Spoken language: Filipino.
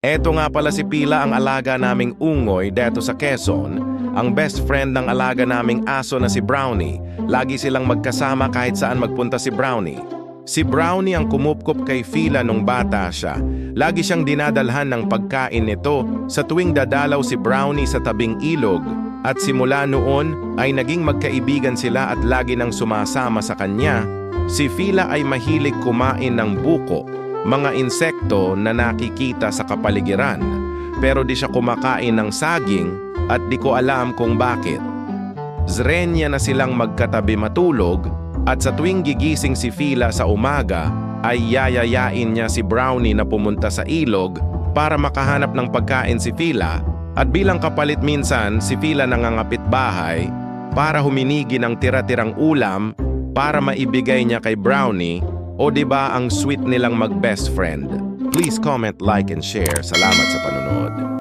Eto nga pala si Pila, ang alaga naming unggoy deto sa Quezon, ang best friend ng alaga naming aso na si Brownie. Lagi silang magkasama kahit saan magpunta si Brownie. Si Brownie ang kumupkup kay Fila nung bata siya. Lagi siyang dinadalhan ng pagkain nito sa tuwing dadalaw si Brownie sa tabing ilog. At simula noon ay naging magkaibigan sila at lagi nang sumasama sa kanya. Si Fila ay mahilig kumain ng buko, mga insekto na nakikita sa kapaligiran. Pero di siya kumakain ng saging at di ko alam kung bakit. Zrenya na silang magkatabi matulog at sa tuwing gigising si Fila sa umaga ay yayayain niya si Brownie na pumunta sa ilog para makahanap ng pagkain si Fila. At bilang kapalit minsan, si Fila nangangapit bahay para huminigi ng tira-tirang ulam para maibigay niya kay Brownie. O diba ang sweet nilang mag-best friend? Please comment, like, and share. Salamat sa panonood.